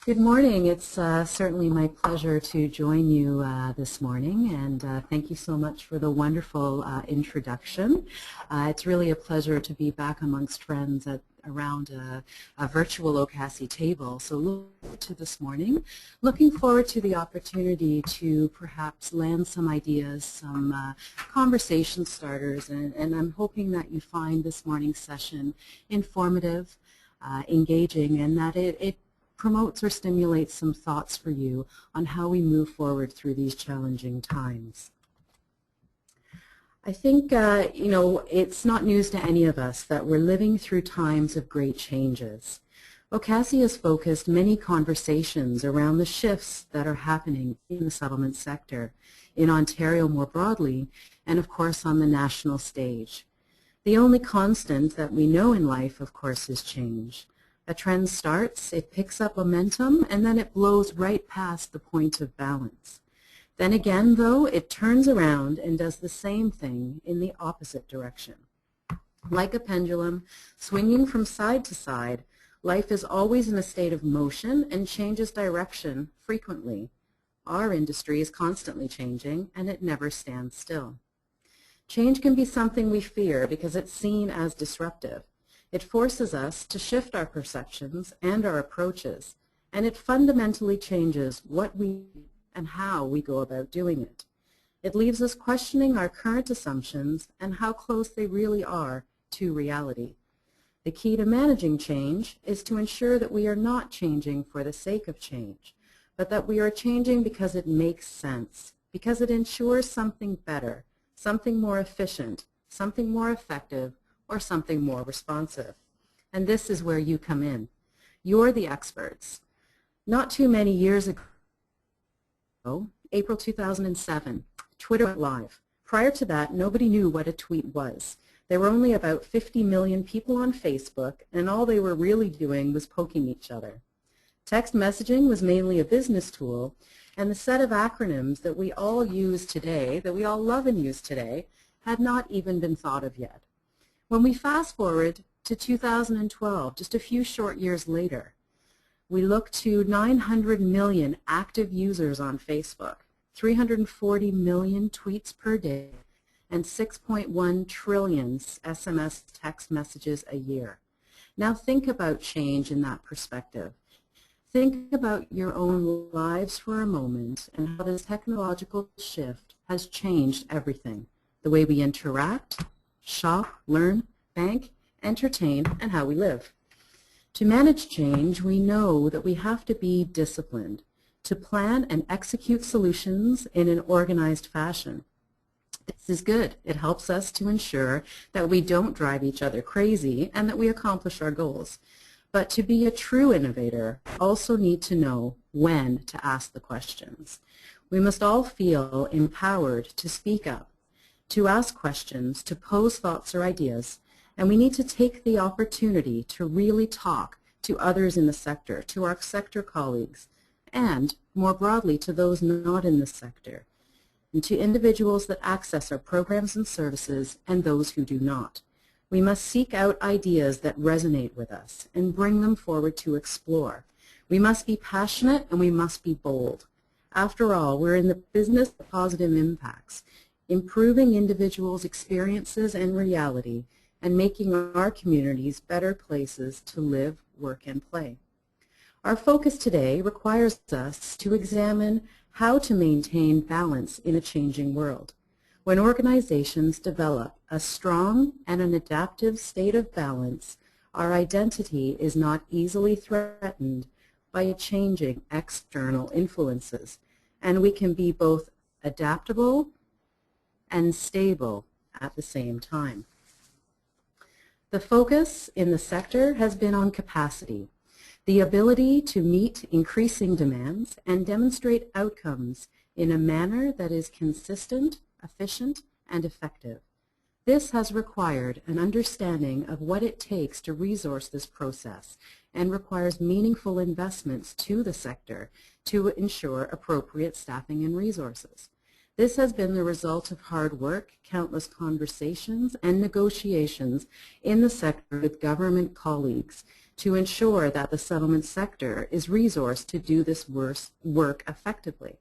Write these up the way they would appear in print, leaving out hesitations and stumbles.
Good morning. It's certainly my pleasure to join you this morning, and thank you so much for the wonderful introduction. It's really a pleasure to be back amongst friends around a virtual OCASI table. So look to this morning, looking forward to the opportunity to perhaps land some ideas, some conversation starters, and I'm hoping that you find this morning's session informative, engaging, and that it promotes or stimulates some thoughts for you on how we move forward through these challenging times. I think, it's not news to any of us that we're living through times of great changes. OCASI has focused many conversations around the shifts that are happening in the settlement sector, in Ontario more broadly, and of course on the national stage. The only constant that we know in life, of course, is change. A trend starts, it picks up momentum, and then it blows right past the point of balance. Then again, though, it turns around and does the same thing in the opposite direction. Like a pendulum, swinging from side to side, life is always in a state of motion and changes direction frequently. Our industry is constantly changing, and it never stands still. Change can be something we fear because it's seen as disruptive. It forces us to shift our perceptions and our approaches, and it fundamentally changes what we and how we go about doing it. It leaves us questioning our current assumptions and how close they really are to reality. The key to managing change is to ensure that we are not changing for the sake of change, but that we are changing because it makes sense, because it ensures something better, something more efficient, something more effective, or something more responsive. And this is where you come in. You're the experts. Not too many years ago, April 2007, Twitter went live. Prior to that, nobody knew what a tweet was. There were only about 50 million people on Facebook, and all they were really doing was poking each other. Text messaging was mainly a business tool, and the set of acronyms that we all use today, that we all love and use today, had not even been thought of yet. When we fast forward to 2012, just a few short years later, we look to 900 million active users on Facebook, 340 million tweets per day, and 6.1 trillion SMS text messages a year. Now think about change in that perspective. Think about your own lives for a moment and how this technological shift has changed everything. The way we interact, shop, learn, bank, entertain, and how we live. To manage change, we know that we have to be disciplined, to plan and execute solutions in an organized fashion. This is good. It helps us to ensure that we don't drive each other crazy and that we accomplish our goals. But to be a true innovator, also need to know when to ask the questions. We must all feel empowered to speak up, to ask questions, to pose thoughts or ideas, and we need to take the opportunity to really talk to others in the sector, to our sector colleagues, and more broadly to those not in the sector, and to individuals that access our programs and services and those who do not. We must seek out ideas that resonate with us and bring them forward to explore. We must be passionate and we must be bold. After all, we're in the business of positive impacts, improving individuals' experiences and reality, and making our communities better places to live, work, and play. Our focus today requires us to examine how to maintain balance in a changing world. When organizations develop a strong and an adaptive state of balance, our identity is not easily threatened by changing external influences, and we can be both adaptable and stable at the same time. The focus in the sector has been on capacity, the ability to meet increasing demands and demonstrate outcomes in a manner that is consistent, efficient, and effective. This has required an understanding of what it takes to resource this process and requires meaningful investments to the sector to ensure appropriate staffing and resources. This has been the result of hard work, countless conversations, and negotiations in the sector with government colleagues to ensure that the settlement sector is resourced to do this work effectively.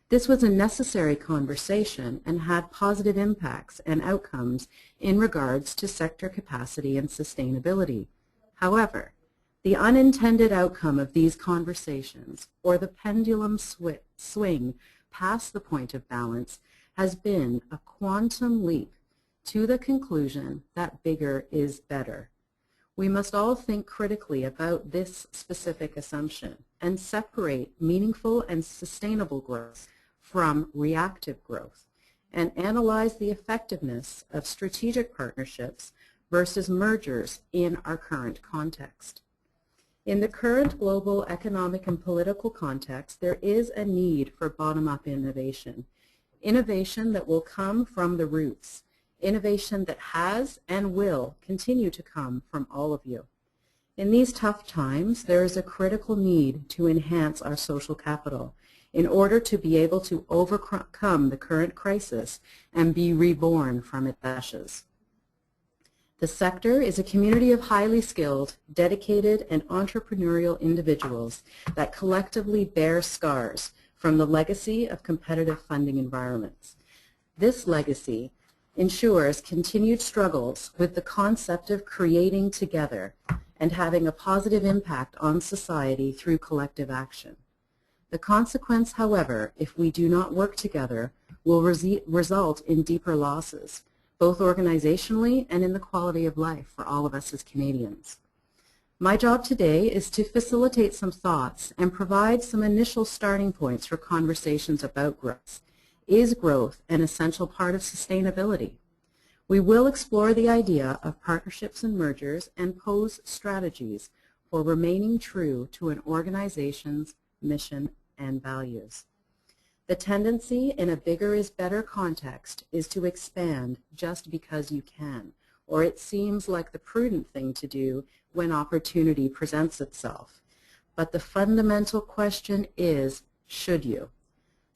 This was a necessary conversation and had positive impacts and outcomes in regards to sector capacity and sustainability. However, the unintended outcome of these conversations, or the pendulum swing past the point of balance, has been a quantum leap to the conclusion that bigger is better. We must all think critically about this specific assumption and separate meaningful and sustainable growth from reactive growth, and analyze the effectiveness of strategic partnerships versus mergers in our current context. In the current global economic and political context, there is a need for bottom-up innovation, innovation that will come from the roots, innovation that has and will continue to come from all of you. In these tough times, there is a critical need to enhance our social capital in order to be able to overcome the current crisis and be reborn from its ashes. The sector is a community of highly skilled, dedicated, and entrepreneurial individuals that collectively bear scars from the legacy of competitive funding environments. This legacy ensures continued struggles with the concept of creating together and having a positive impact on society through collective action. The consequence, however, if we do not work together, will result in deeper losses, both organizationally and in the quality of life for all of us as Canadians. My job today is to facilitate some thoughts and provide some initial starting points for conversations about growth. Is growth an essential part of sustainability? We will explore the idea of partnerships and mergers and pose strategies for remaining true to an organization's mission and values. The tendency in a bigger is better context is to expand just because you can, or it seems like the prudent thing to do when opportunity presents itself. But the fundamental question is, should you?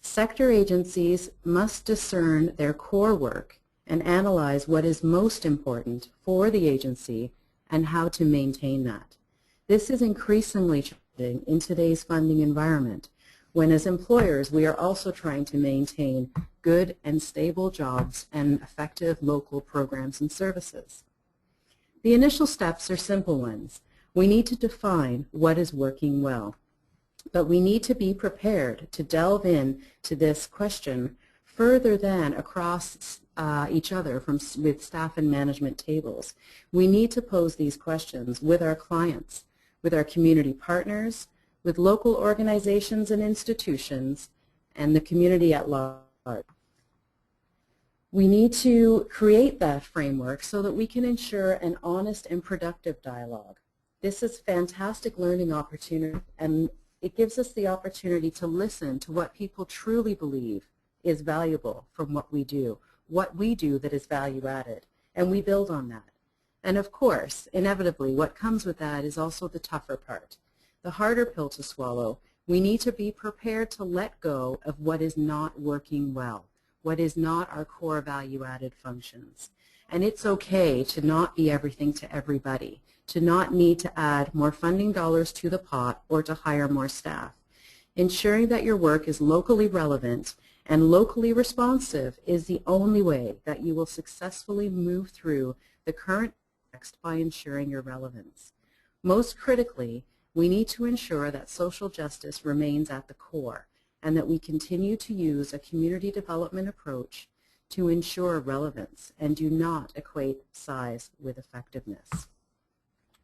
Sector agencies must discern their core work and analyze what is most important for the agency and how to maintain that. This is increasingly challenging in today's funding environment, when as employers we are also trying to maintain good and stable jobs and effective local programs and services. The initial steps are simple ones. We need to define what is working well, but we need to be prepared to delve into this question further than across each other with staff and management tables. We need to pose these questions with our clients, with our community partners, with local organizations and institutions, and the community at large. We need to create that framework so that we can ensure an honest and productive dialogue. This is a fantastic learning opportunity, and it gives us the opportunity to listen to what people truly believe is valuable from what we do that is value added, and we build on that. And of course, inevitably, what comes with that is also the tougher part. The harder pill to swallow. We need to be prepared to let go of what is not working well, what is not our core value-added functions. And it's okay to not be everything to everybody, to not need to add more funding dollars to the pot or to hire more staff. Ensuring that your work is locally relevant and locally responsive is the only way that you will successfully move through the current context by ensuring your relevance. Most critically, we need to ensure that social justice remains at the core and that we continue to use a community development approach to ensure relevance and do not equate size with effectiveness.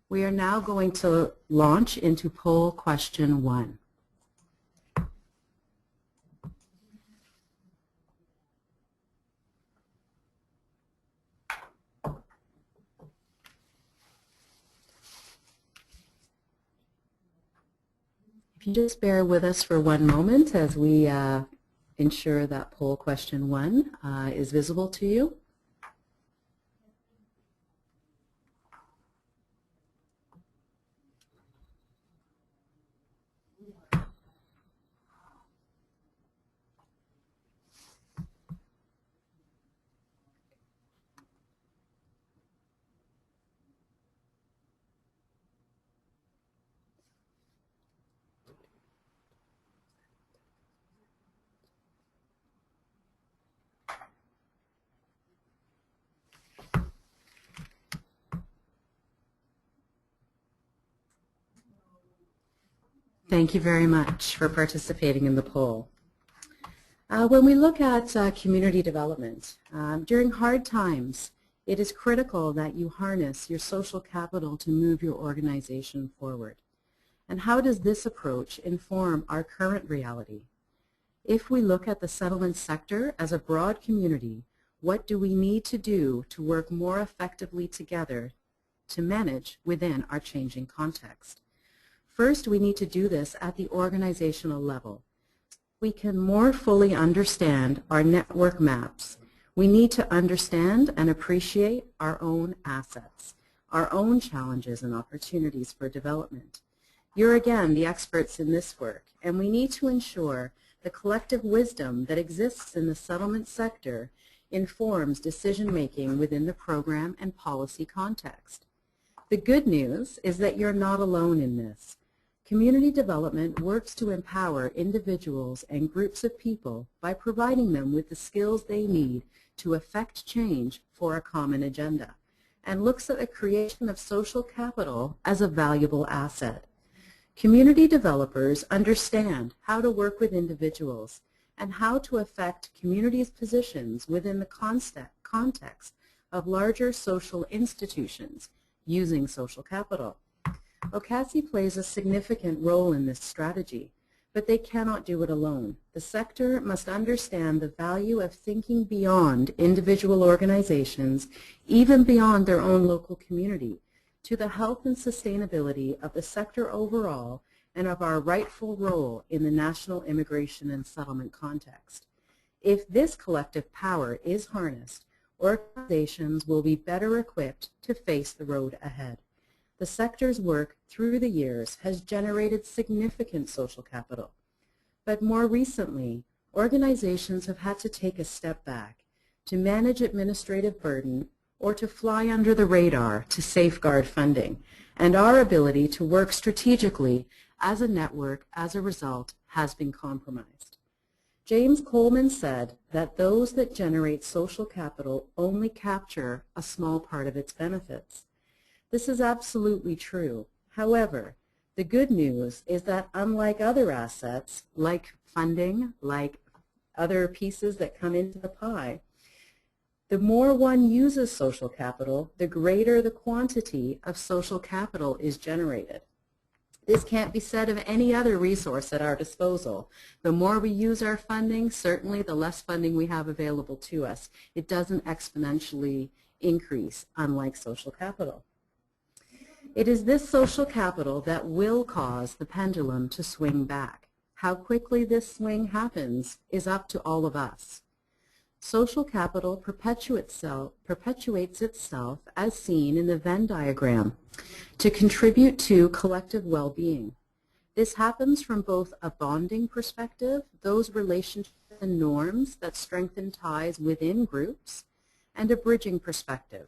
We are now going to launch into poll question 1. If you just bear with us for one moment as we ensure that poll question 1 is visible to you. Thank you very much for participating in the poll. When we look at community development, during hard times, it is critical that you harness your social capital to move your organization forward. And how does this approach inform our current reality? If we look at the settlement sector as a broad community, what do we need to do to work more effectively together to manage within our changing context? First, we need to do this at the organizational level. We can more fully understand our network maps. We need to understand and appreciate our own assets, our own challenges and opportunities for development. You're again the experts in this work, and we need to ensure the collective wisdom that exists in the settlement sector informs decision-making within the program and policy context. The good news is that you're not alone in this. Community development works to empower individuals and groups of people by providing them with the skills they need to effect change for a common agenda, and looks at the creation of social capital as a valuable asset. Community developers understand how to work with individuals and how to affect communities' positions within the context of larger social institutions using social capital. OCASI plays a significant role in this strategy, but they cannot do it alone. The sector must understand the value of thinking beyond individual organizations, even beyond their own local community, to the health and sustainability of the sector overall and of our rightful role in the national immigration and settlement context. If this collective power is harnessed, organizations will be better equipped to face the road ahead. The sector's work through the years has generated significant social capital, but more recently, organizations have had to take a step back to manage administrative burden or to fly under the radar to safeguard funding, and our ability to work strategically as a network as a result has been compromised. James Coleman said that those that generate social capital only capture a small part of its benefits. This is absolutely true. However, the good news is that unlike other assets, like funding, like other pieces that come into the pie, the more one uses social capital, the greater the quantity of social capital is generated. This can't be said of any other resource at our disposal. The more we use our funding, certainly the less funding we have available to us. It doesn't exponentially increase, unlike social capital. It is this social capital that will cause the pendulum to swing back. How quickly this swing happens is up to all of us. Social capital perpetuates itself as seen in the Venn diagram to contribute to collective well-being. This happens from both a bonding perspective, those relationships and norms that strengthen ties within groups, and a bridging perspective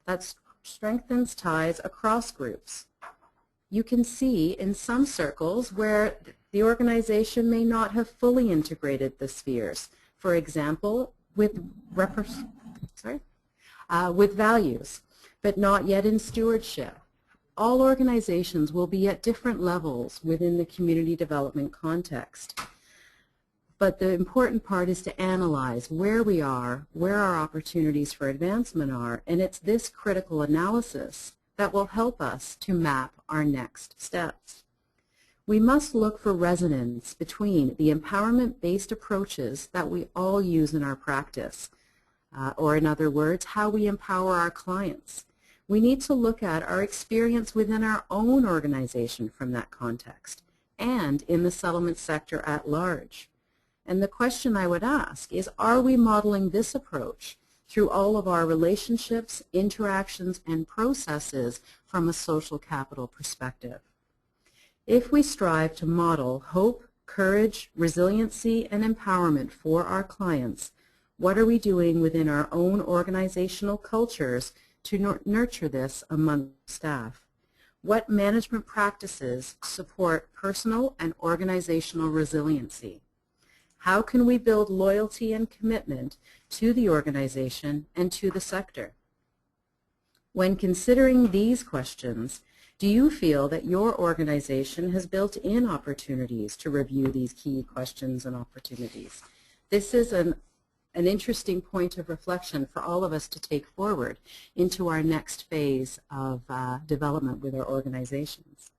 that strengthens ties across groups. You can see in some circles where the organization may not have fully integrated the spheres. For example, with values, but not yet in stewardship. All organizations will be at different levels within the community development context. But the important part is to analyze where we are, where our opportunities for advancement are, and it's this critical analysis that will help us to map our next steps. We must look for resonance between the empowerment-based approaches that we all use in our practice, or in other words, how we empower our clients. We need to look at our experience within our own organization from that context, and in the settlement sector at large. And the question I would ask is, are we modeling this approach through all of our relationships, interactions, and processes from a social capital perspective? If we strive to model hope, courage, resiliency, and empowerment for our clients, what are we doing within our own organizational cultures to nurture this among staff? What management practices support personal and organizational resiliency? How can we build loyalty and commitment to the organization and to the sector? When considering these questions, Do you feel that your organization has built in opportunities to review these key questions and opportunities? This is an interesting point of reflection for all of us to take forward into our next phase of development with our organizations.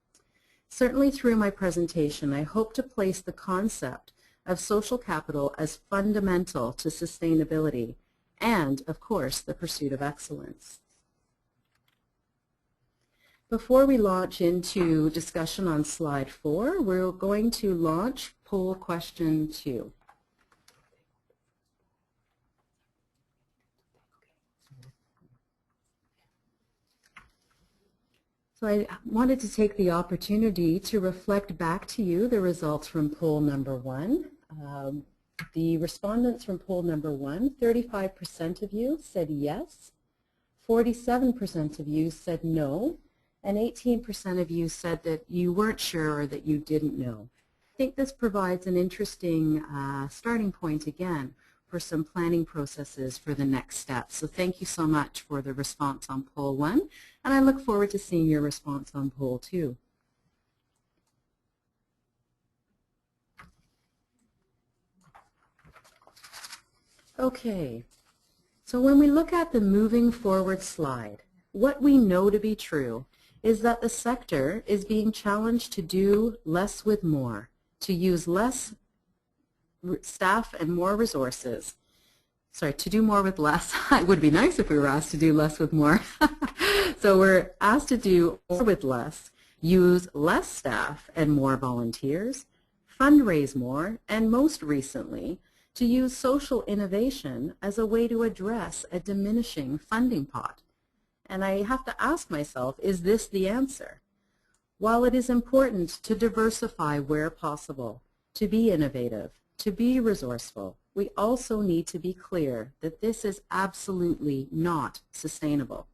Certainly through my presentation, I hope to place the concept of social capital as fundamental to sustainability and, of course, the pursuit of excellence. Before we launch into discussion on slide 4, we're going to launch poll question 2. So I wanted to take the opportunity to reflect back to you the results from poll number 1. The respondents from poll number 1, 35% of you said yes, 47% of you said no, and 18% of you said that you weren't sure or that you didn't know. I think this provides an interesting starting point again for some planning processes for the next steps. So thank you so much for the response on poll 1, and I look forward to seeing your response on poll 2. Okay, so when we look at the moving forward slide, what we know to be true is that the sector is being challenged to do less with more, to use less staff and more resources. Sorry, to do more with less. It would be nice if we were asked to do less with more. So we're asked to do more with less, use less staff and more volunteers, fundraise more, and most recently, to use social innovation as a way to address a diminishing funding pot. And I have to ask myself, is this the answer? While it is important to diversify where possible, to be innovative, to be resourceful, we also need to be clear that this is absolutely not sustainable.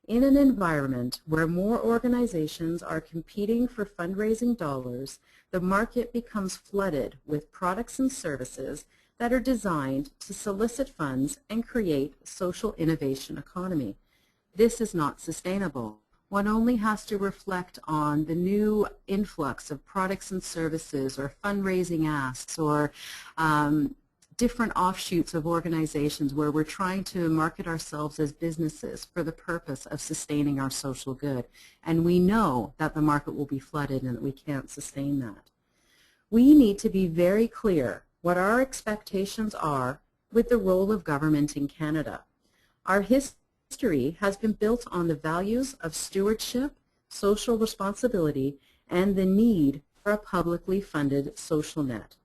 In an environment where more organizations are competing for fundraising dollars, the market becomes flooded with products and services that are designed to solicit funds and create a social innovation economy. This is not sustainable. One only has to reflect on the new influx of products and services or fundraising asks or different offshoots of organizations where we're trying to market ourselves as businesses for the purpose of sustaining our social good. And we know that the market will be flooded and that we can't sustain that. We need to be very clear what our expectations are with the role of government in Canada. Our history has been built on the values of stewardship, social responsibility, and the need for a publicly funded social net.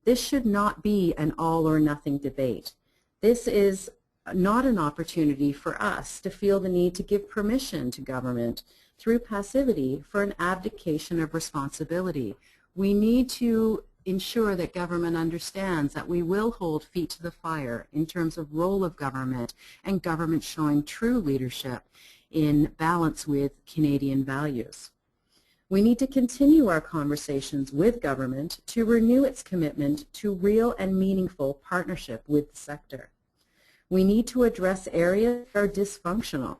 This should not be an all or nothing debate. This is not an opportunity for us to feel the need to give permission to government through passivity for an abdication of responsibility. We need to ensure that government understands that we will hold feet to the fire in terms of role of government and government showing true leadership in balance with Canadian values. We need to continue our conversations with government to renew its commitment to real and meaningful partnership with the sector. We need to address areas that are dysfunctional.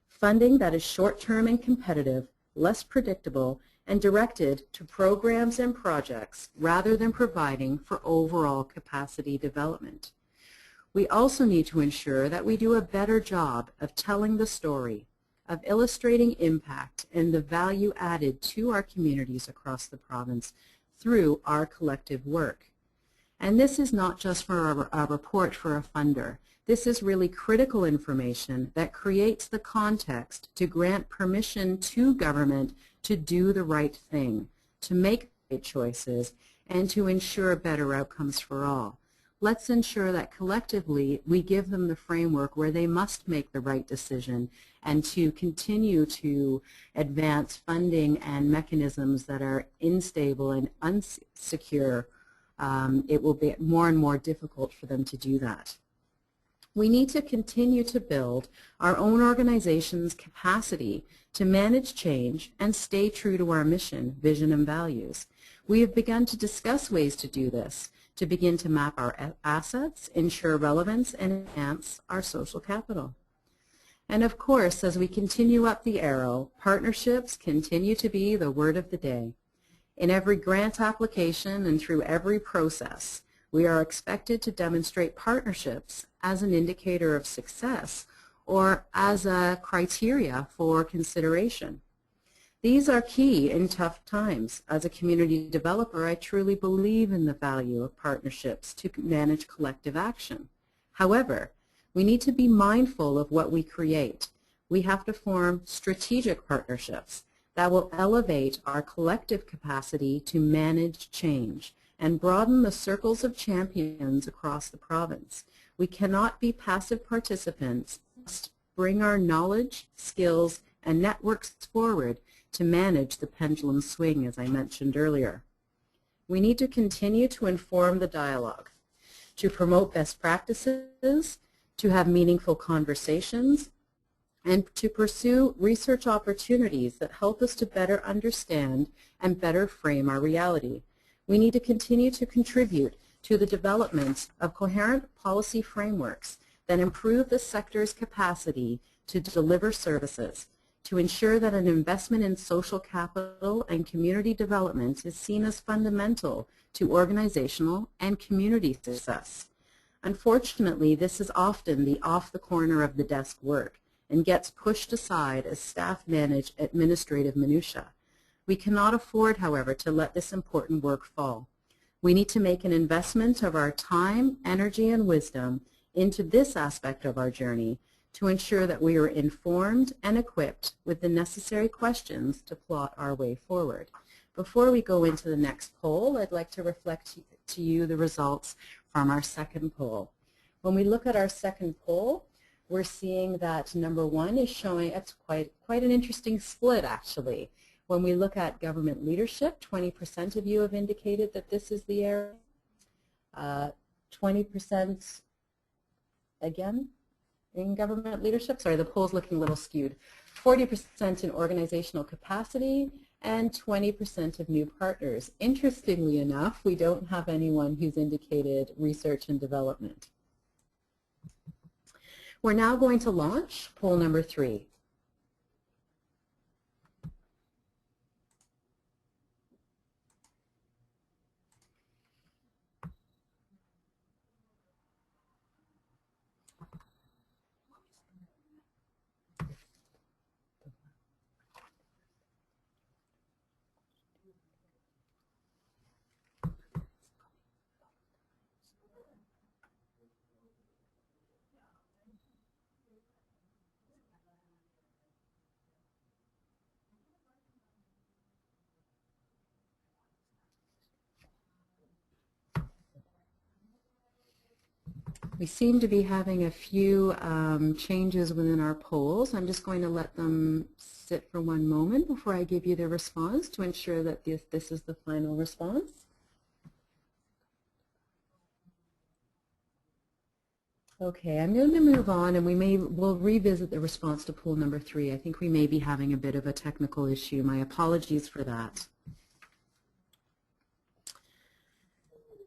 Funding that is short-term and competitive, less predictable, and directed to programs and projects rather than providing for overall capacity development. We also need to ensure that we do a better job of telling the story, of illustrating impact and the value added to our communities across the province through our collective work. And this is not just for a report for a funder. This is really critical information that creates the context to grant permission to government to do the right thing, to make right choices, and to ensure better outcomes for all. Let's ensure that collectively we give them the framework where they must make the right decision and to continue to advance funding and mechanisms that are unstable and unsecure. It will be more and more difficult for them to do that. We need to continue to build our own organization's capacity to manage change and stay true to our mission, vision, and values. We have begun to discuss ways to do this, to begin to map our assets, ensure relevance, and enhance our social capital. And of course, as we continue up the arrow, partnerships continue to be the word of the day. In every grant application and through every process, we are expected to demonstrate partnerships as an indicator of success or as a criteria for consideration. These are key in tough times. As a community developer, I truly believe in the value of partnerships to manage collective action. However, we need to be mindful of what we create. We have to form strategic partnerships that will elevate our collective capacity to manage change and broaden the circles of champions across the province. We cannot be passive participants. We must bring our knowledge, skills, and networks forward to manage the pendulum swing, as I mentioned earlier. We need to continue to inform the dialogue, to promote best practices, to have meaningful conversations, and to pursue research opportunities that help us to better understand and better frame our reality. We need to continue to contribute to the development of coherent policy frameworks that improve the sector's capacity to deliver services, to ensure that an investment in social capital and community development is seen as fundamental to organizational and community success. Unfortunately, this is often the off-the-corner-of-the-desk work and gets pushed aside as staff manage administrative minutiae. We cannot afford, however, to let this important work fall. We need to make an investment of our time, energy, and wisdom into this aspect of our journey to ensure that we are informed and equipped with the necessary questions to plot our way forward. Before we go into the next poll, I'd like to reflect to you the results from our second poll. When we look at our second poll, we're seeing that number one is showing, it's quite an interesting split actually. When we look at government leadership, 20% of you have indicated that this is the area. 20% again in government leadership. Sorry, the poll's looking a little skewed. 40% in organizational capacity and 20% of new partners. Interestingly enough, we don't have anyone who's indicated research and development. We're now going to launch poll number 3. We seem to be having a few changes within our polls. I'm just going to let them sit for one moment before I give you the response to ensure that this is the final response. Okay, I'm going to move on, and we'll revisit the response to poll number 3. I think we may be having a bit of a technical issue. My apologies for that.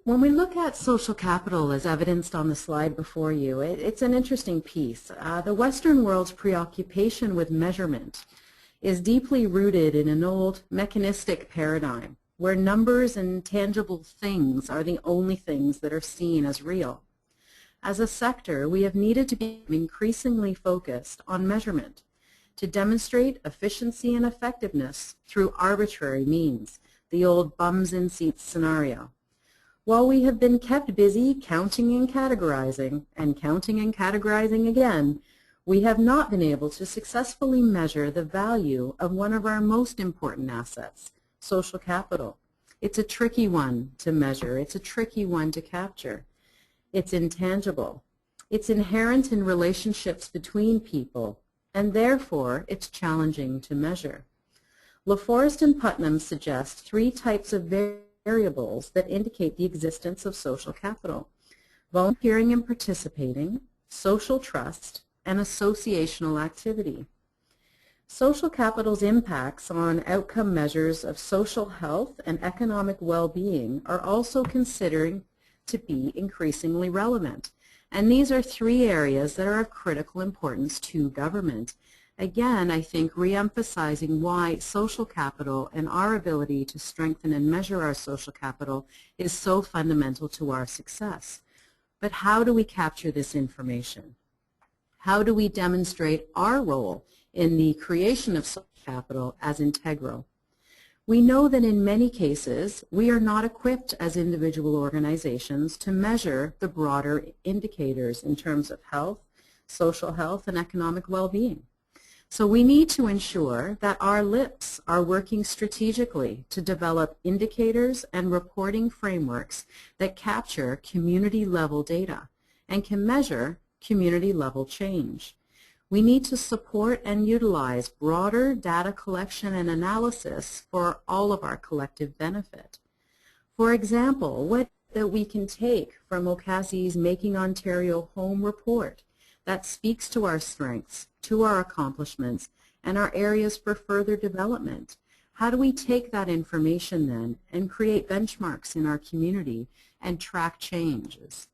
When we look at social capital as evidenced on the slide before you, it's an interesting piece. The Western world's preoccupation with measurement is deeply rooted in an old mechanistic paradigm where numbers and tangible things are the only things that are seen as real. As a sector, we have needed to be increasingly focused on measurement to demonstrate efficiency and effectiveness through arbitrary means, the old bums in seats scenario. While we have been kept busy counting and categorizing again, we have not been able to successfully measure the value of one of our most important assets, social capital. It's a tricky one to measure. It's a tricky one to capture. It's intangible. It's inherent in relationships between people, and therefore it's challenging to measure. LaForest and Putnam suggest 3 types of variables that indicate the existence of social capital: volunteering and participating, social trust, and associational activity. Social capital's impacts on outcome measures of social health and economic well-being are also considered to be increasingly relevant, And these are three areas that are of critical importance to government. Again, I think re-emphasizing why social capital and our ability to strengthen and measure our social capital is so fundamental to our success. But how do we capture this information? How do we demonstrate our role in the creation of social capital as integral? We know that in many cases, we are not equipped as individual organizations to measure the broader indicators in terms of health, social health, and economic well-being. So we need to ensure that our LIPs are working strategically to develop indicators and reporting frameworks that capture community-level data and can measure community-level change. We need to support and utilize broader data collection and analysis for all of our collective benefit. For example, what that we can take from OCASI's Making Ontario Home report that speaks to our strengths, to our accomplishments, and our areas for further development. How do we take that information then and create benchmarks in our community and track changes?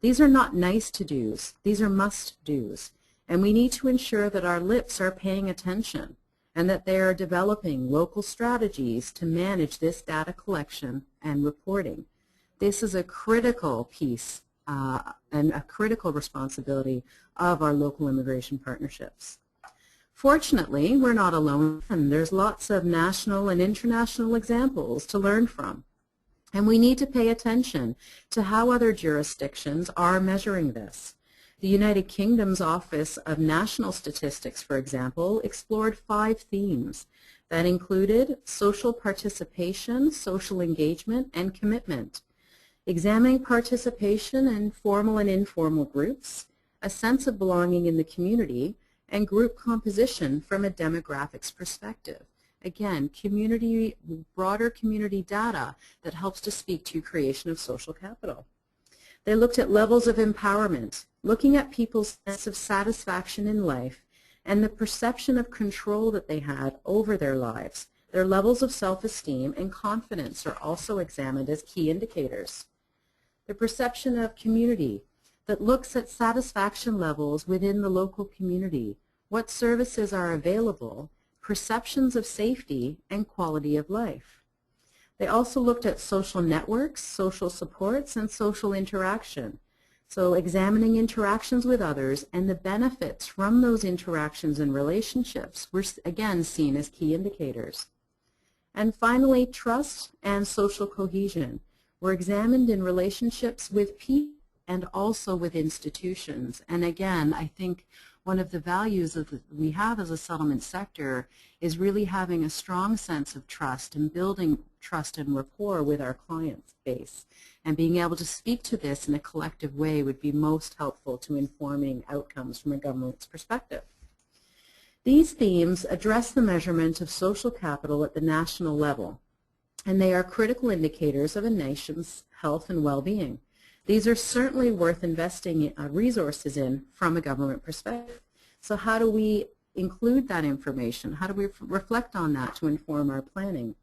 These are not nice-to-dos, these are must-dos. And we need to ensure that our LIPs are paying attention and that they are developing local strategies to manage this data collection and reporting. This is a critical piece and a critical responsibility of our local immigration partnerships. Fortunately, we're not alone, and there's lots of national and international examples to learn from. And we need to pay attention to how other jurisdictions are measuring this. The United Kingdom's Office of National Statistics, for example, explored 5 themes that included social participation, social engagement, and commitment, examining participation in formal and informal groups, a sense of belonging in the community, and group composition from a demographics perspective. Again, broader community data that helps to speak to creation of social capital. They looked at levels of empowerment, looking at people's sense of satisfaction in life and the perception of control that they had over their lives. Their levels of self-esteem and confidence are also examined as key indicators. The perception of community that looks at satisfaction levels within the local community, what services are available, perceptions of safety, and quality of life. They also looked at social networks, social supports, and social interaction. So examining interactions with others and the benefits from those interactions and relationships were again seen as key indicators. And finally, trust and social cohesion were examined in relationships with people and also with institutions. And again, I think one of the values we have as a settlement sector is really having a strong sense of trust and building trust and rapport with our client base. And being able to speak to this in a collective way would be most helpful to informing outcomes from a government's perspective. These themes address the measurement of social capital at the national level, and they are critical indicators of a nation's health and well-being. These are certainly worth investing resources in from a government perspective. So how do we include that information? How do we reflect on that to inform our planning?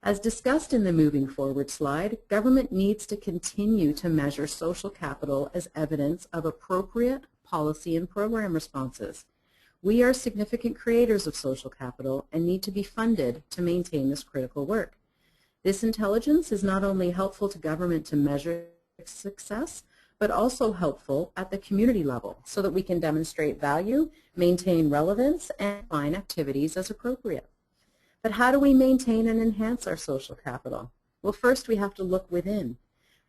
As discussed in the moving forward slide, government needs to continue to measure social capital as evidence of appropriate policy and program responses. We are significant creators of social capital and need to be funded to maintain this critical work. This intelligence is not only helpful to government to measure success, but also helpful at the community level so that we can demonstrate value, maintain relevance, and define activities as appropriate. But how do we maintain and enhance our social capital? Well, first we have to look within.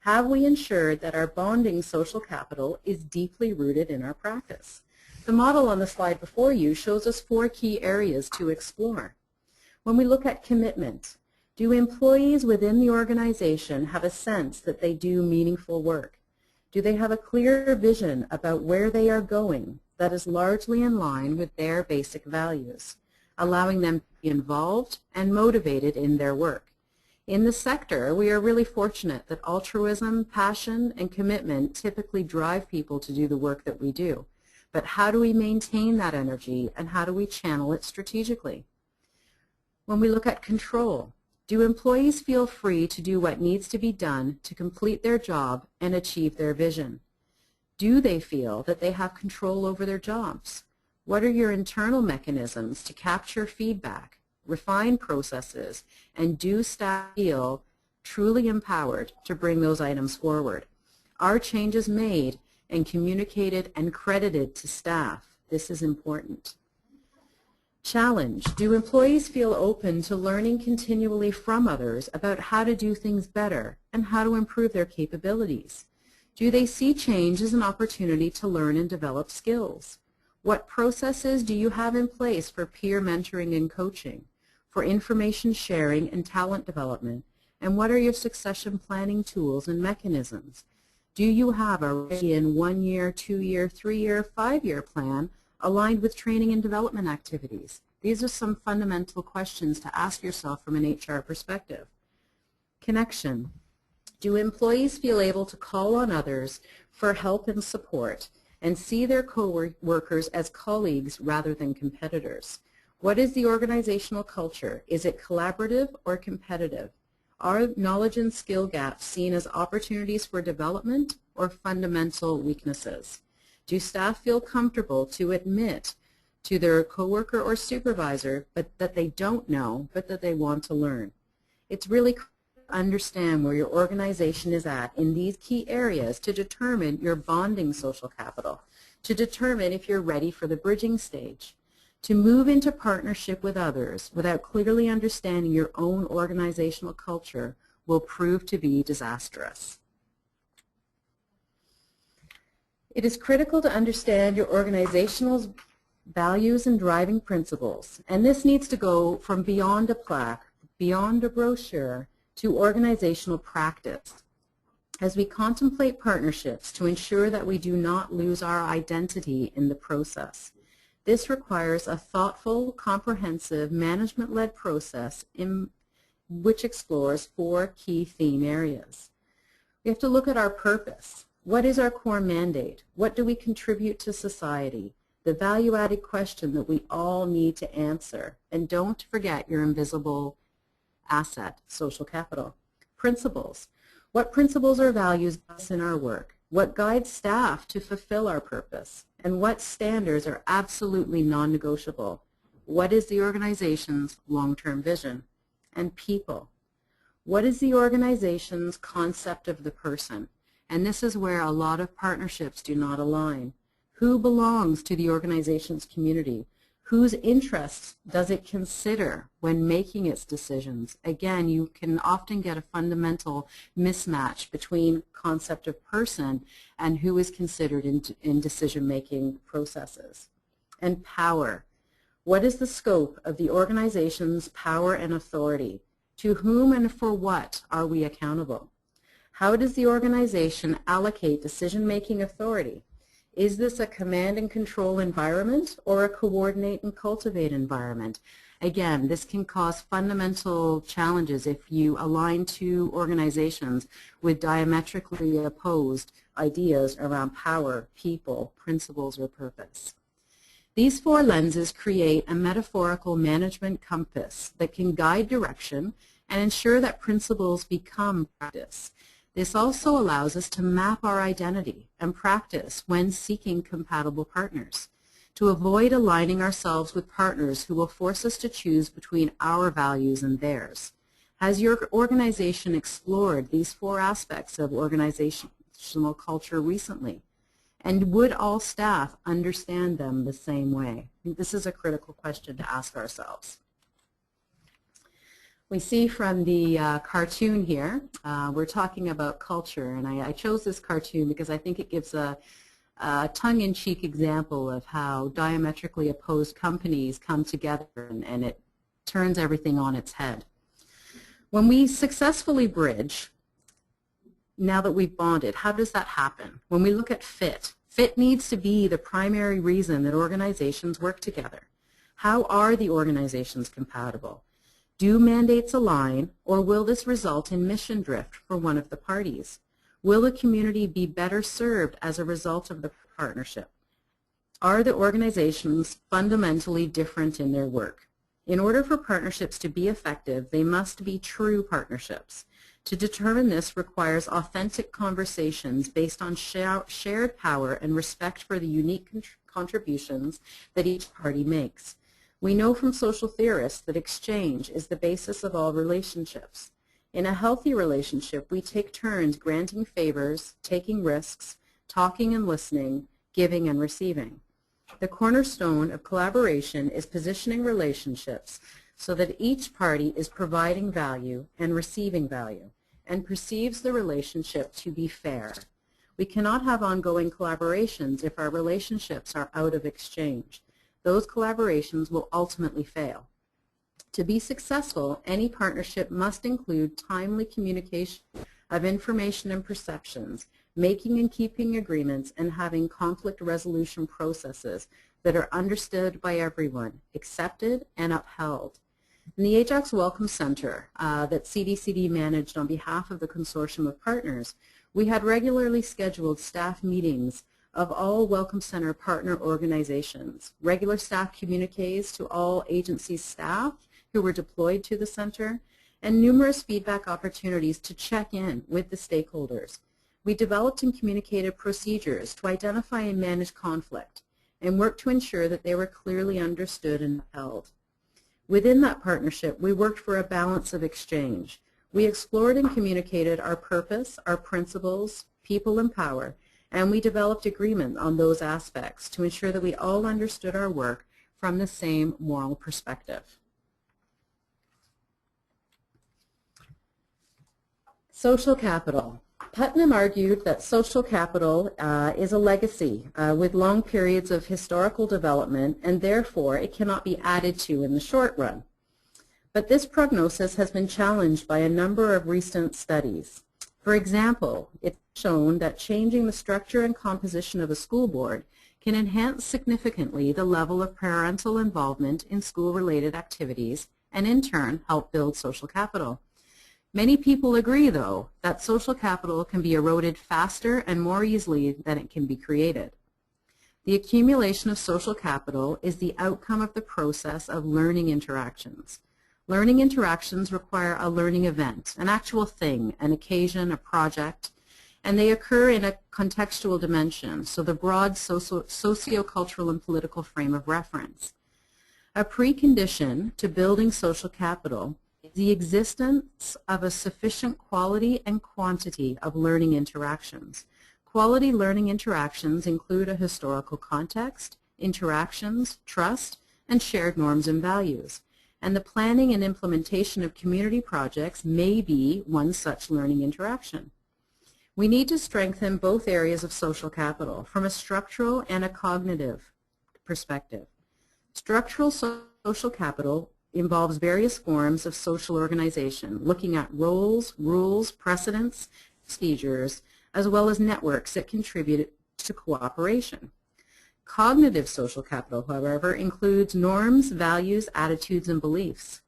Have we ensured that our bonding social capital is deeply rooted in our practice? The model on the slide before you shows us 4 key areas to explore. When we look at commitment, do employees within the organization have a sense that they do meaningful work? Do they have a clear vision about where they are going that is largely in line with their basic values, allowing them to be involved and motivated in their work? In the sector, we are really fortunate that altruism, passion, and commitment typically drive people to do the work that we do. But how do we maintain that energy and how do we channel it strategically? When we look at control, do employees feel free to do what needs to be done to complete their job and achieve their vision? Do they feel that they have control over their jobs? What are your internal mechanisms to capture feedback, refine processes, and do staff feel truly empowered to bring those items forward? Are changes made and communicated and credited to staff? This is important. Challenge. Do employees feel open to learning continually from others about how to do things better and how to improve their capabilities? Do they see change as an opportunity to learn and develop skills? What processes do you have in place for peer mentoring and coaching, for information sharing and talent development? And what are your succession planning tools and mechanisms? Do you have a ready-in 1-year, 2-year, 3-year, 5-year plan aligned with training and development activities? These are some fundamental questions to ask yourself from an HR perspective. Connection. Do employees feel able to call on others for help and support and see their co-workers as colleagues rather than competitors? What is the organizational culture? Is it collaborative or competitive? Are knowledge and skill gaps seen as opportunities for development or fundamental weaknesses? Do staff feel comfortable to admit to their coworker or supervisor that they don't know, but that they want to learn? It's really critical to understand where your organization is at in these key areas to determine your bonding social capital, to determine if you're ready for the bridging stage. To move into partnership with others without clearly understanding your own organizational culture will prove to be disastrous. It is critical to understand your organizational values and driving principles, and this needs to go from beyond a plaque, beyond a brochure, to organizational practice. As we contemplate partnerships to ensure that we do not lose our identity in the process, this requires a thoughtful, comprehensive, management-led process which explores 4 key theme areas. We have to look at our purpose. What is our core mandate? What do we contribute to society? The value-added question that we all need to answer. And don't forget your invisible asset, social capital. Principles. What principles or values guide us in our work? What guides staff to fulfill our purpose? And what standards are absolutely non-negotiable? What is the organization's long-term vision? And people. What is the organization's concept of the person? And this is where a lot of partnerships do not align. Who belongs to the organization's community? Whose interests does it consider when making its decisions? Again, you can often get a fundamental mismatch between concept of person and who is considered in decision-making processes. And power. What is the scope of the organization's power and authority? To whom and for what are we accountable? How does the organization allocate decision-making authority? Is this a command and control environment or a coordinate and cultivate environment? Again, this can cause fundamental challenges if you align 2 organizations with diametrically opposed ideas around power, people, principles, or purpose. These 4 lenses create a metaphorical management compass that can guide direction and ensure that principles become practice. This also allows us to map our identity and practice when seeking compatible partners, to avoid aligning ourselves with partners who will force us to choose between our values and theirs. Has your organization explored these 4 aspects of organizational culture recently? And would all staff understand them the same way? I think this is a critical question to ask ourselves. We see from the cartoon here, we're talking about culture, and I chose this cartoon because I think it gives a tongue-in-cheek example of how diametrically opposed companies come together and it turns everything on its head. When we successfully bridge, now that we've bonded, how does that happen? When we look at fit, fit needs to be the primary reason that organizations work together. How are the organizations compatible? Do mandates align, or will this result in mission drift for one of the parties? Will the community be better served as a result of the partnership? Are the organizations fundamentally different in their work? In order for partnerships to be effective, they must be true partnerships. To determine this requires authentic conversations based on shared power and respect for the unique contributions that each party makes. We know from social theorists that exchange is the basis of all relationships. In a healthy relationship, we take turns granting favors, taking risks, talking and listening, giving and receiving. The cornerstone of collaboration is positioning relationships so that each party is providing value and receiving value and perceives the relationship to be fair. We cannot have ongoing collaborations if our relationships are out of exchange. Those collaborations will ultimately fail. To be successful, any partnership must include timely communication of information and perceptions, making and keeping agreements, and having conflict resolution processes that are understood by everyone, accepted, and upheld. In the Ajax Welcome Center that CDCD managed on behalf of the consortium of partners, we had regularly scheduled staff meetings of all Welcome Center partner organizations, regular staff communiques to all agency staff who were deployed to the center, and numerous feedback opportunities to check in with the stakeholders. We developed and communicated procedures to identify and manage conflict and worked to ensure that they were clearly understood and upheld. Within that partnership, we worked for a balance of exchange. We explored and communicated our purpose, our principles, people and power, and we developed agreement on those aspects to ensure that we all understood our work from the same moral perspective. Social capital. Putnam argued that social capital is a legacy with long periods of historical development, and therefore it cannot be added to in the short run. But this prognosis has been challenged by a number of recent studies. For example, it's shown that changing the structure and composition of a school board can enhance significantly the level of parental involvement in school-related activities and in turn help build social capital. Many people agree, though, that social capital can be eroded faster and more easily than it can be created. The accumulation of social capital is the outcome of the process of learning interactions. Learning interactions require a learning event, an actual thing, an occasion, a project, and they occur in a contextual dimension, so the broad socio-cultural and political frame of reference. A precondition to building social capital is the existence of a sufficient quality and quantity of learning interactions. Quality learning interactions include a historical context, interactions, trust, and shared norms and values. And the planning and implementation of community projects may be one such learning interaction. We need to strengthen both areas of social capital from a structural and a cognitive perspective. Structural social capital involves various forms of social organization, looking at roles, rules, precedents, procedures, as well as networks that contribute to cooperation. Cognitive social capital, however, includes norms, values, attitudes, and beliefs.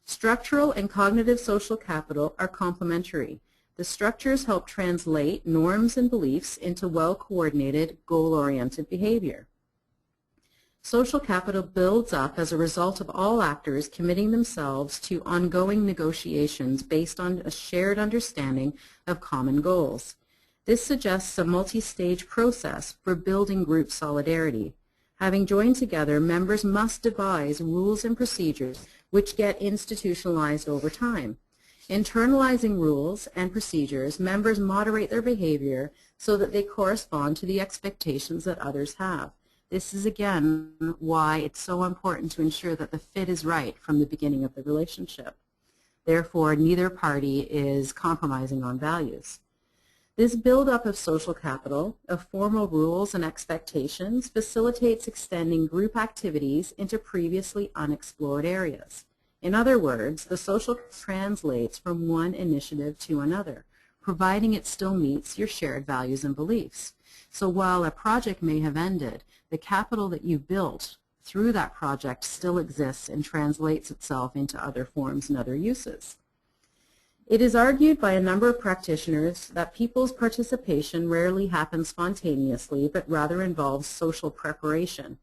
Structural and cognitive social capital are complementary. The structures help translate norms and beliefs into well-coordinated, goal-oriented behavior. Social capital builds up as a result of all actors committing themselves to ongoing negotiations based on a shared understanding of common goals. This suggests a multi-stage process for building group solidarity. Having joined together, members must devise rules and procedures which get institutionalized over time. Internalizing rules and procedures, members moderate their behavior so that they correspond to the expectations that others have. This is again why it's so important to ensure that the fit is right from the beginning of the relationship. Therefore, neither party is compromising on values. This buildup of social capital, of formal rules and expectations, facilitates extending group activities into previously unexplored areas. In other words, the social translates from one initiative to another, providing it still meets your shared values and beliefs. So while a project may have ended, the capital that you built through that project still exists and translates itself into other forms and other uses. It is argued by a number of practitioners that people's participation rarely happens spontaneously, but rather involves social preparation.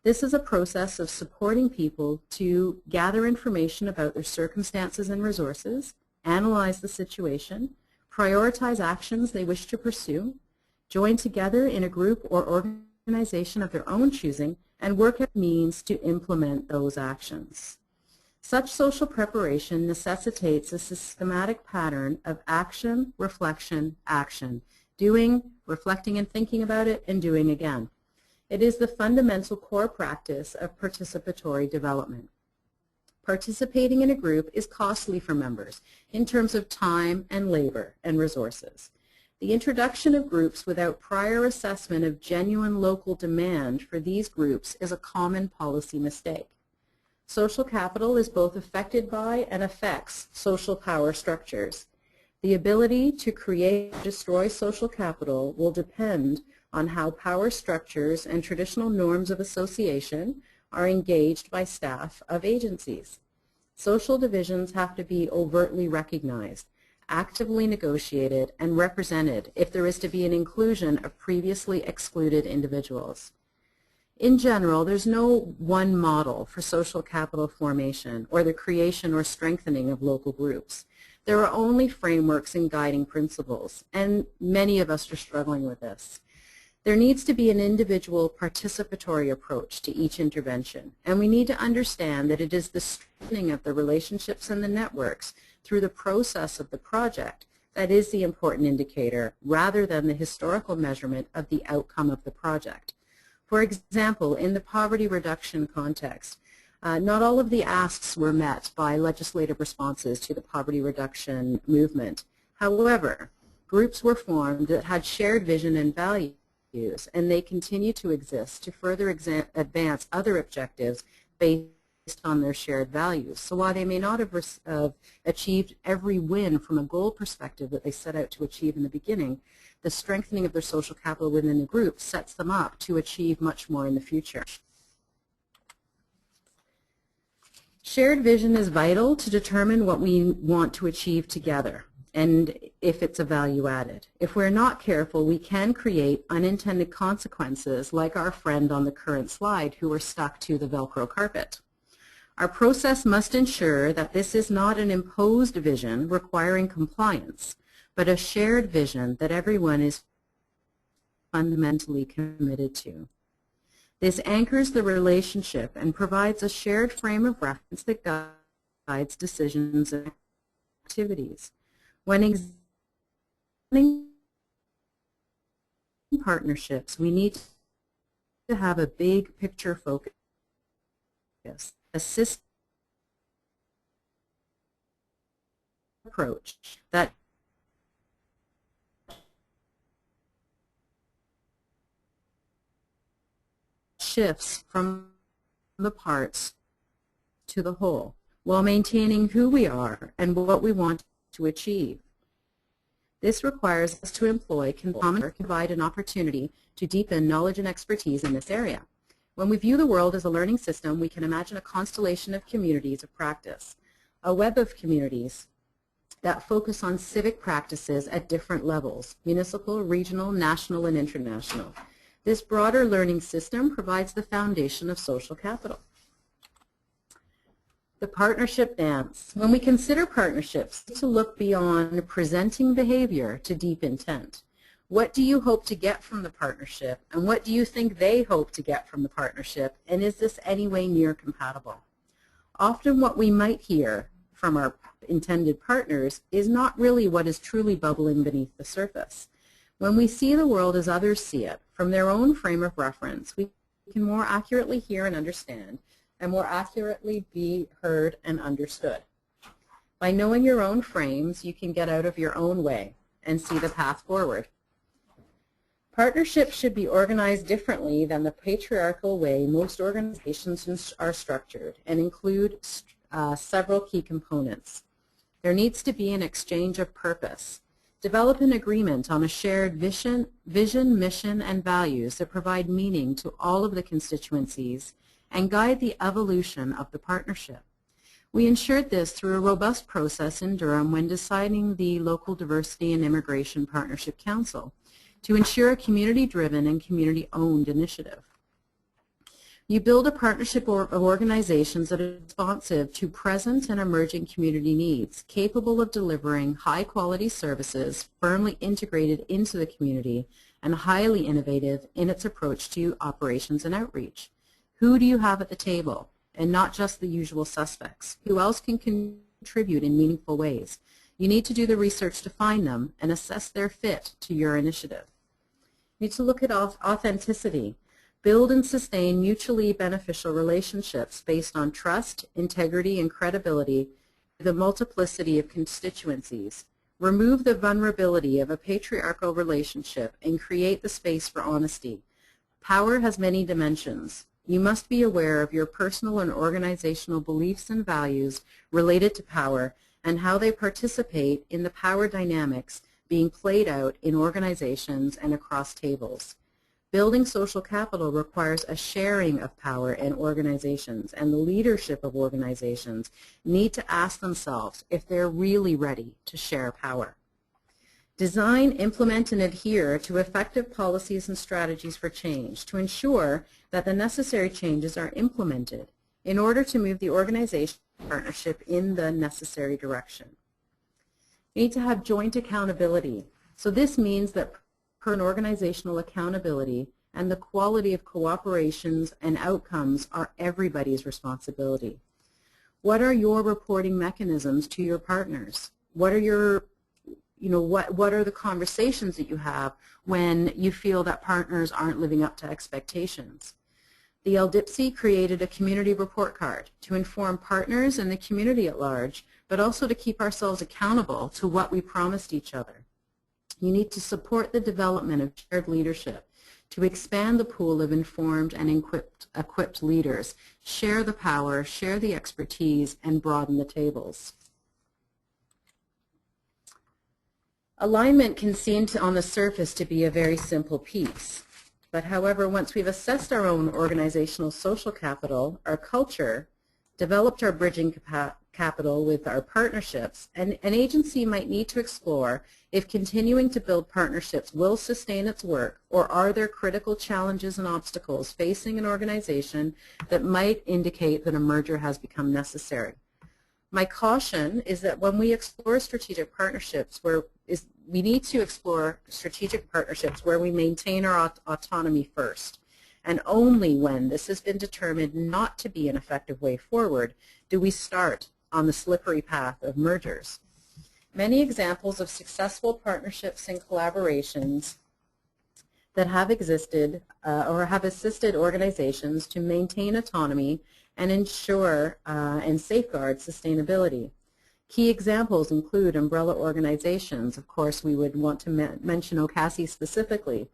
This is a process of supporting people to gather information about their circumstances and resources, analyze the situation, prioritize actions they wish to pursue, join together in a group or organization of their own choosing, and work at means to implement those actions. Such social preparation necessitates a systematic pattern of action, reflection, action, doing, reflecting and thinking about it, and doing again. It is the fundamental core practice of participatory development. Participating in a group is costly for members in terms of time and labor and resources. The introduction of groups without prior assessment of genuine local demand for these groups is a common policy mistake. Social capital is both affected by and affects social power structures. The ability to create or destroy social capital will depend on how power structures and traditional norms of association are engaged by staff of agencies. Social divisions have to be overtly recognized, actively negotiated, and represented if there is to be an inclusion of previously excluded individuals. In general, there's no one model for social capital formation or the creation or strengthening of local groups. There are only frameworks and guiding principles, and many of us are struggling with this. There needs to be an individual participatory approach to each intervention, and we need to understand that it is the strengthening of the relationships and the networks through the process of the project that is the important indicator rather than the historical measurement of the outcome of the project. For example, in the poverty reduction context, not all of the asks were met by legislative responses to the poverty reduction movement. However, groups were formed that had shared vision and values, and they continue to exist to further advance other objectives based on their shared values. So while they may not have achieved every win from a goal perspective that they set out to achieve in the beginning, the strengthening of their social capital within the group sets them up to achieve much more in the future. Shared vision is vital to determine what we want to achieve together and if it's a value added. If we're not careful, we can create unintended consequences like our friend on the current slide who are stuck to the Velcro carpet. Our process must ensure that this is not an imposed vision requiring compliance, but a shared vision that everyone is fundamentally committed to. This anchors the relationship and provides a shared frame of reference that guides decisions and activities. When examining partnerships, we need to have a big picture focus, a system approach that shifts from the parts to the whole, while maintaining who we are and what we want to achieve. This requires us to employ common provide an opportunity to deepen knowledge and expertise in this area. When we view the world as a learning system, we can imagine a constellation of communities of practice, a web of communities that focus on civic practices at different levels, municipal, regional, national, and international. This broader learning system provides the foundation of social capital. The partnership dance. When we consider partnerships, to look beyond presenting behavior to deep intent. What do you hope to get from the partnership, and what do you think they hope to get from the partnership, and is this any way near compatible? Often what we might hear from our intended partners is not really what is truly bubbling beneath the surface. When we see the world as others see it, from their own frame of reference, we can more accurately hear and understand, and more accurately be heard and understood. By knowing your own frames, you can get out of your own way and see the path forward. Partnerships should be organized differently than the patriarchal way most organizations are structured and include several key components. There needs to be an exchange of purpose. Develop an agreement on a shared vision, mission, and values that provide meaning to all of the constituencies and guide the evolution of the partnership. We ensured this through a robust process in Durham when deciding the Local Diversity and Immigration Partnership Council to ensure a community-driven and community-owned initiative. You build a partnership of organizations that are responsive to present and emerging community needs, capable of delivering high-quality services, firmly integrated into the community, and highly innovative in its approach to operations and outreach. Who do you have at the table? And not just the usual suspects. Who else can contribute in meaningful ways? You need to do the research to find them and assess their fit to your initiative. You need to look at authenticity. Build and sustain mutually beneficial relationships based on trust, integrity, and credibility with a multiplicity of constituencies. Remove the vulnerability of a patriarchal relationship and create the space for honesty. Power has many dimensions. You must be aware of your personal and organizational beliefs and values related to power and how they participate in the power dynamics being played out in organizations and across tables. Building social capital requires a sharing of power in organizations, and the leadership of organizations need to ask themselves if they're really ready to share power. Design, implement, and adhere to effective policies and strategies for change to ensure that the necessary changes are implemented in order to move the organization partnership in the necessary direction. You need to have joint accountability. So this means that an organizational accountability and the quality of cooperations and outcomes are everybody's responsibility. What are your reporting mechanisms to your partners? What are your what are the conversations that you have when you feel that partners aren't living up to expectations? The LDIPSI created a community report card to inform partners and the community at large, but also to keep ourselves accountable to what we promised each other. You need to support the development of shared leadership to expand the pool of informed and equipped leaders, share the power, share the expertise, and broaden the tables. Alignment can seem on the surface to be a very simple piece. But however, once we've assessed our own organizational social capital, our culture, developed our bridging capital with our partnerships, an agency might need to explore if continuing to build partnerships will sustain its work, or are there critical challenges and obstacles facing an organization that might indicate that a merger has become necessary. My caution is that when we explore strategic partnerships, we need to explore strategic partnerships where we maintain our autonomy first. And only when this has been determined not to be an effective way forward do we start on the slippery path of mergers. Many examples of successful partnerships and collaborations that have existed or have assisted organizations to maintain autonomy and ensure and safeguard sustainability. Key examples include umbrella organizations. Of course, we would want to mention OCASI specifically.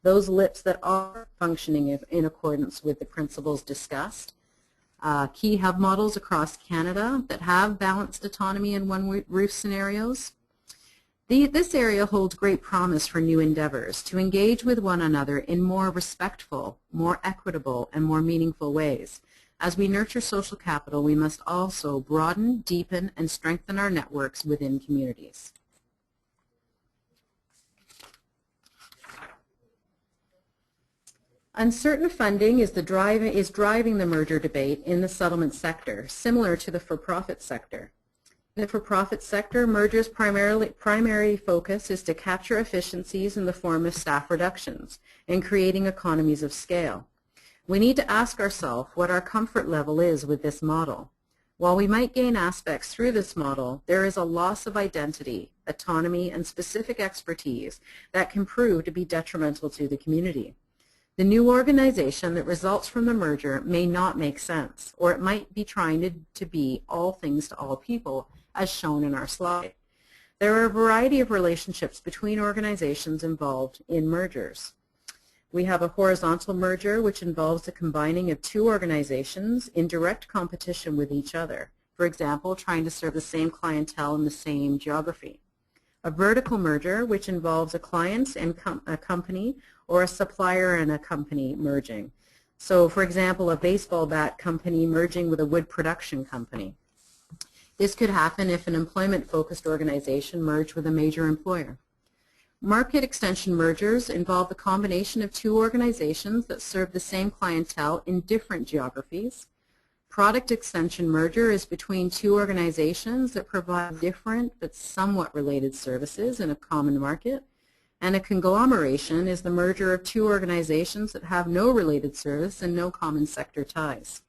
Those LIPs that are functioning in accordance with the principles discussed. Key hub models across Canada that have balanced autonomy in one roof scenarios. This area holds great promise for new endeavors to engage with one another in more respectful, more equitable, and more meaningful ways. As we nurture social capital, we must also broaden, deepen, and strengthen our networks within communities. Uncertain funding is driving the merger debate in the settlement sector, similar to the for-profit sector. In the for-profit sector, mergers' primary focus is to capture efficiencies in the form of staff reductions and creating economies of scale. We need to ask ourselves what our comfort level is with this model. While we might gain aspects through this model, there is a loss of identity, autonomy, and specific expertise that can prove to be detrimental to the community. The new organization that results from the merger may not make sense, or it might be trying to be all things to all people, as shown in our slide. There are a variety of relationships between organizations involved in mergers. We have a horizontal merger, which involves the combining of two organizations in direct competition with each other. For example, trying to serve the same clientele in the same geography. A vertical merger, which involves a client and a company, or a supplier and a company merging. So, for example, a baseball bat company merging with a wood production company. This could happen if an employment-focused organization merged with a major employer. Market extension mergers involve the combination of two organizations that serve the same clientele in different geographies. Product extension merger is between two organizations that provide different but somewhat related services in a common market. And a conglomeration is the merger of two organizations that have no related service and no common sector ties.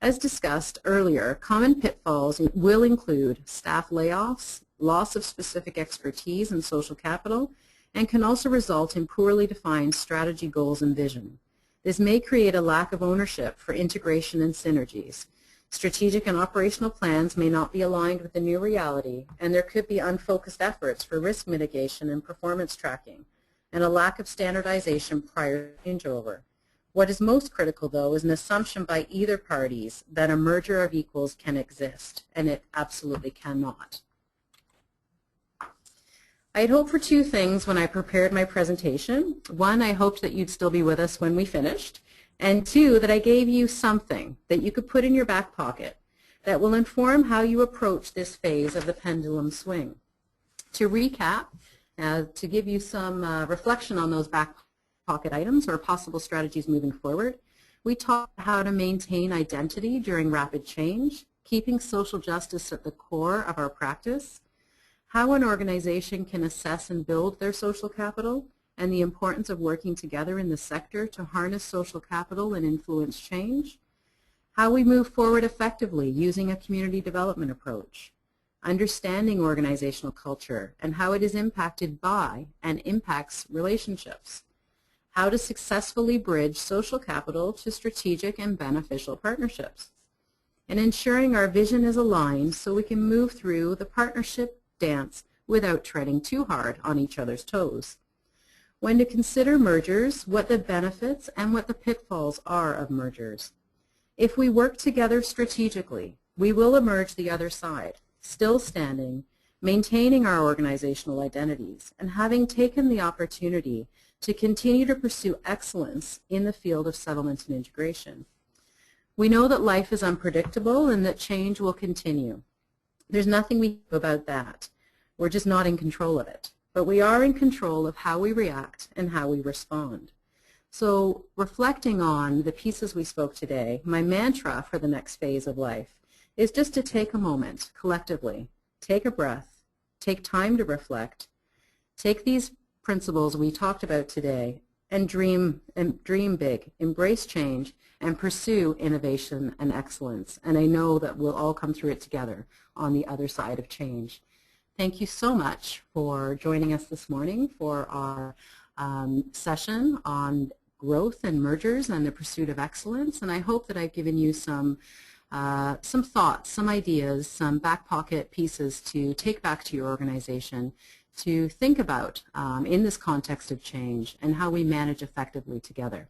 As discussed earlier, common pitfalls will include staff layoffs, loss of specific expertise and social capital, and can also result in poorly defined strategy, goals, and vision. This may create a lack of ownership for integration and synergies. Strategic and operational plans may not be aligned with the new reality, and there could be unfocused efforts for risk mitigation and performance tracking, and a lack of standardization prior to changeover. What is most critical, though, is an assumption by either parties that a merger of equals can exist, and it absolutely cannot. I had hoped for two things when I prepared my presentation. One, I hoped that you'd still be with us when we finished, and two, that I gave you something that you could put in your back pocket that will inform how you approach this phase of the pendulum swing. To recap, to give you some reflection on those back pocket items or possible strategies moving forward, we talked how to maintain identity during rapid change, keeping social justice at the core of our practice, how an organization can assess and build their social capital, and the importance of working together in the sector to harness social capital and influence change, how we move forward effectively using a community development approach, understanding organizational culture and how it is impacted by and impacts relationships, how to successfully bridge social capital to strategic and beneficial partnerships, and ensuring our vision is aligned so we can move through the partnership dance without treading too hard on each other's toes. When to consider mergers, what the benefits and what the pitfalls are of mergers. If we work together strategically, we will emerge the other side, still standing, maintaining our organizational identities, and having taken the opportunity to continue to pursue excellence in the field of settlement and integration. We know that life is unpredictable and that change will continue. There's nothing we can do about that. We're just not in control of it. But we are in control of how we react and how we respond. So reflecting on the pieces we spoke today, my mantra for the next phase of life is just to take a moment collectively, take a breath, take time to reflect, take these principles we talked about today and dream big, embrace change, and pursue innovation and excellence. And I know that we'll all come through it together on the other side of change. Thank you so much for joining us this morning for our session on growth and mergers and the pursuit of excellence. And I hope that I've given you some thoughts, some ideas, some back pocket pieces to take back to your organization to think about in this context of change and how we manage effectively together.